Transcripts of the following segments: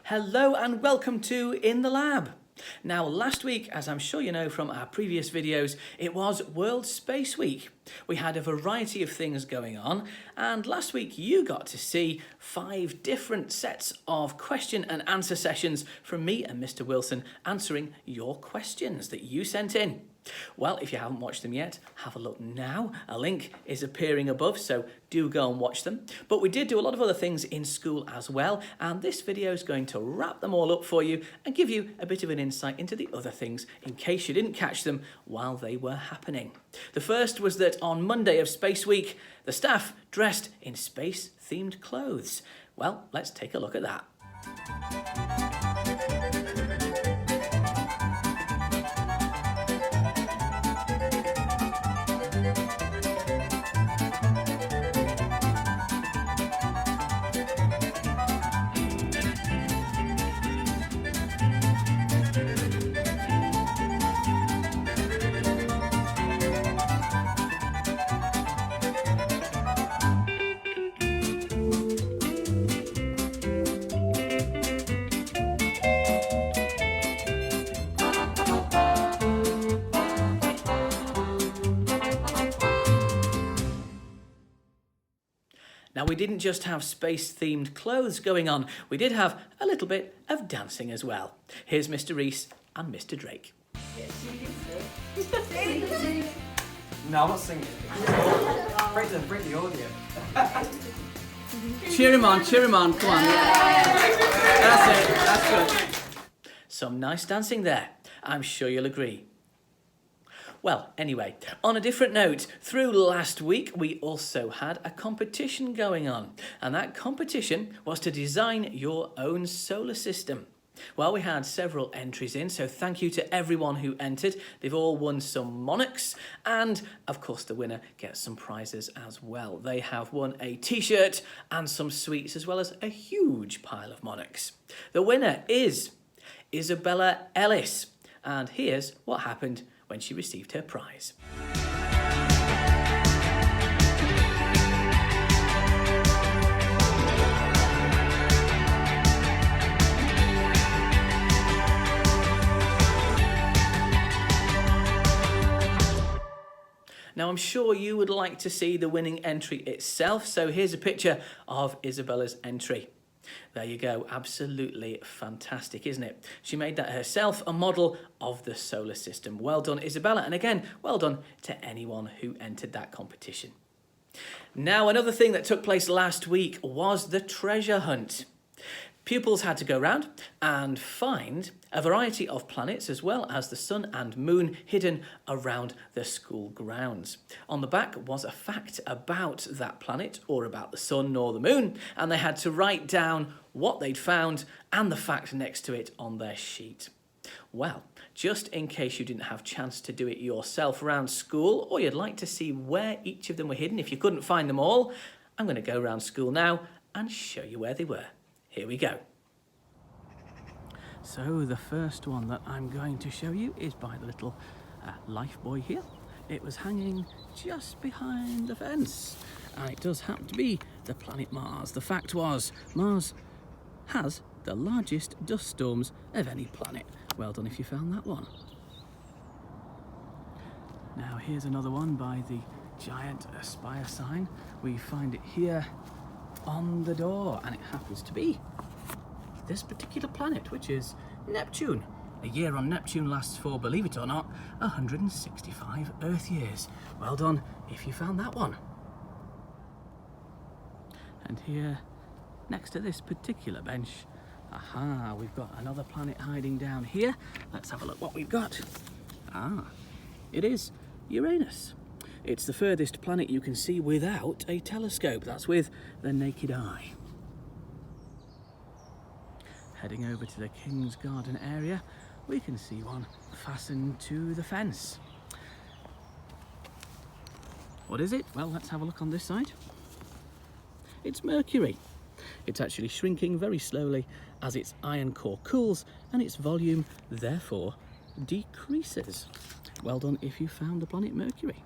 Hello and welcome to In the Lab. Now last week, as I'm sure you know from our previous videos, it was World Space Week. We had a variety of things going on, and last week you got to see 5 different sets of question and answer sessions from me and Mr. Wilson answering your questions that you sent in. Well, if you haven't watched them yet, have a look now. A link is appearing above, so do go and watch them. But we did do a lot of other things in school as well, and this video is going to wrap them all up for you and give you a bit of an insight into the other things in case you didn't catch them while they were happening. The first was that on Monday of Space Week, the staff dressed in space-themed clothes. Well, let's take a look at that. Now, we didn't just have space-themed clothes going on, we did have a little bit of dancing as well. Here's Mr. Reese and Mr. Drake. No, I'm not singing. Break the audio. Cheer him on, come on. That's it, that's good. Some nice dancing there, I'm sure you'll agree. Well, anyway, on a different note, through last week we also had a competition going on, and that competition was to design your own solar system. Well, we had several entries in, so thank you to everyone who entered. They've all won some monarchs, and of course the winner gets some prizes as well. They have won a t-shirt and some sweets, as well as a huge pile of monarchs. The winner is Isabella Ellis, and here's what happened when she received her prize. Now, I'm sure you would like to see the winning entry itself, so here's a picture of Isabella's entry. There you go, absolutely fantastic, isn't it? She made that herself, a model of the solar system. Well done, Isabella, and again, well done to anyone who entered that competition. Now, another thing that took place last week was the treasure hunt. Pupils had to go around and find a variety of planets as well as the sun and moon hidden around the school grounds. On the back was a fact about that planet or about the sun or the moon, and they had to write down what they'd found and the fact next to it on their sheet. Well, just in case you didn't have a chance to do it yourself around school, or you'd like to see where each of them were hidden if you couldn't find them all, I'm going to go around school now and show you where they were. Here we go. So the first one that I'm going to show you is by the little life buoy here. It was hanging just behind the fence, and it does happen to be the planet Mars. The fact was, Mars has the largest dust storms of any planet. Well done if you found that one. Now here's another one by the giant Aspire sign. We find it here on the door, and it happens to be this particular planet, which is Neptune. A year on Neptune lasts for, believe it or not, 165 Earth years. Well done if you found that one. And here, next to this particular bench, aha, we've got another planet hiding down here. Let's have a look what we've got. It is Uranus. It's the furthest planet you can see without a telescope. That's with the naked eye. Heading over to the King's Garden area, we can see one fastened to the fence. What is it? Well, let's have a look on this side. It's Mercury. It's actually shrinking very slowly as its iron core cools and its volume, therefore, decreases. Well done if you found the planet Mercury.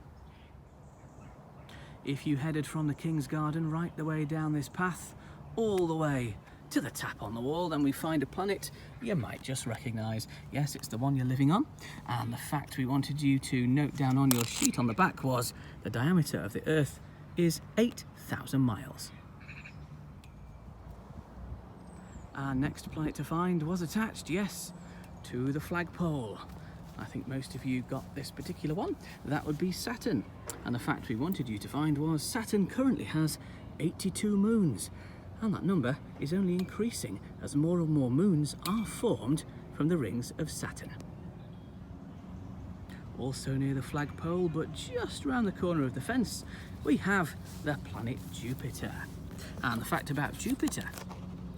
If you headed from the King's Garden right the way down this path, all the way to the tap on the wall, then we find a planet you might just recognise. Yes, it's the one you're living on. And the fact we wanted you to note down on your sheet on the back was the diameter of the Earth is 8,000 miles. Our next planet to find was attached, yes, to the flagpole. I think most of you got this particular one. That would be Saturn. And the fact we wanted you to find was Saturn currently has 82 moons. And that number is only increasing as more and more moons are formed from the rings of Saturn. Also near the flagpole, but just round the corner of the fence, we have the planet Jupiter. And the fact about Jupiter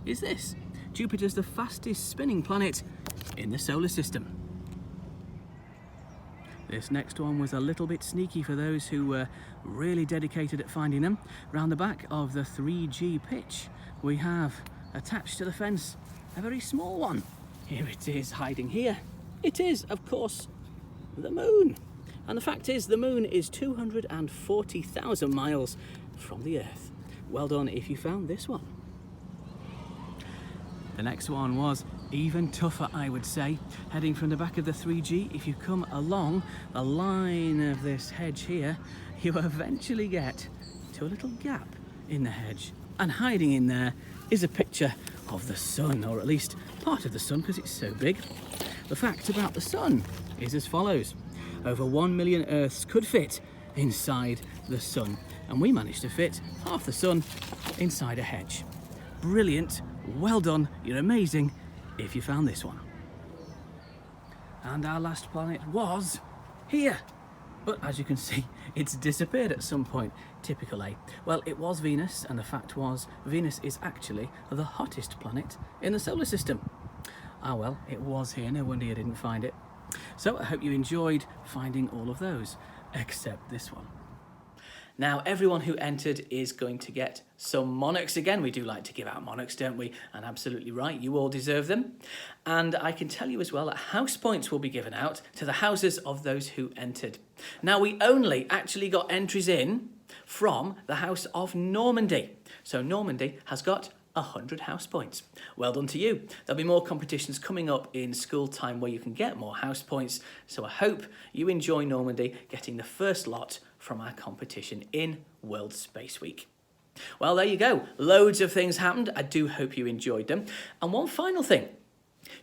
is this: Jupiter's the fastest spinning planet in the solar system. This next one was a little bit sneaky for those who were really dedicated at finding them. Round the back of the 3G pitch, we have attached to the fence a very small one. Here it is, hiding here. It is, of course, the moon. And the fact is, the moon is 240,000 miles from the Earth. Well done if you found this one. The next one was even tougher, I would say. Heading from the back of the 3G, if you come along the line of this hedge here, you eventually get to a little gap in the hedge. And hiding in there is a picture of the sun, or at least part of the sun, because it's so big. The fact about the sun is as follows: over 1 million Earths could fit inside the sun, and we managed to fit half the sun inside a hedge. Brilliant, well done, you're amazing if you found this one. And our last planet was here. But as you can see, it's disappeared at some point. Typical, eh? Well, it was Venus, and the fact was, Venus is actually the hottest planet in the solar system. Ah well, it was here, no wonder you didn't find it. So I hope you enjoyed finding all of those, except this one. Now, everyone who entered is going to get some monarchs again. We do like to give out monarchs, don't we? And absolutely right, you all deserve them. And I can tell you as well that house points will be given out to the houses of those who entered. Now, we only actually got entries in from the house of Normandy. So Normandy has got 100 house points. Well done to you. There'll be more competitions coming up in school time where you can get more house points. So I hope you enjoy Normandy getting the first lot from our competition in World Space Week. Well, there you go. Loads of things happened. I do hope you enjoyed them. And one final thing.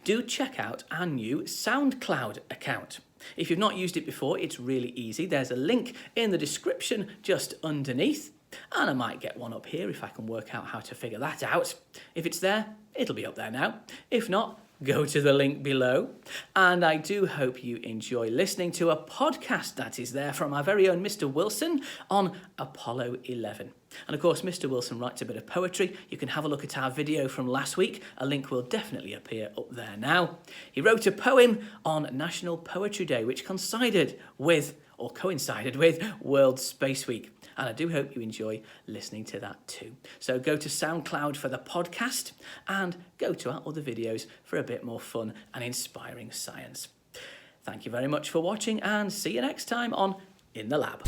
Do check out our new SoundCloud account. If you've not used it before, it's really easy. There's a link in the description just underneath. And I might get one up here if I can work out how to figure that out. If it's there, it'll be up there now. If not, go to the link below. And I do hope you enjoy listening to a podcast that is there from our very own Mr. Wilson on Apollo 11. And of course, Mr. Wilson writes a bit of poetry. You can have a look at our video from last week. A link will definitely appear up there now. He wrote a poem on National Poetry Day, which coincided with World Space Week. And I do hope you enjoy listening to that too. So go to SoundCloud for the podcast and go to our other videos for a bit more fun and inspiring science. Thank you very much for watching, and see you next time on In the Lab.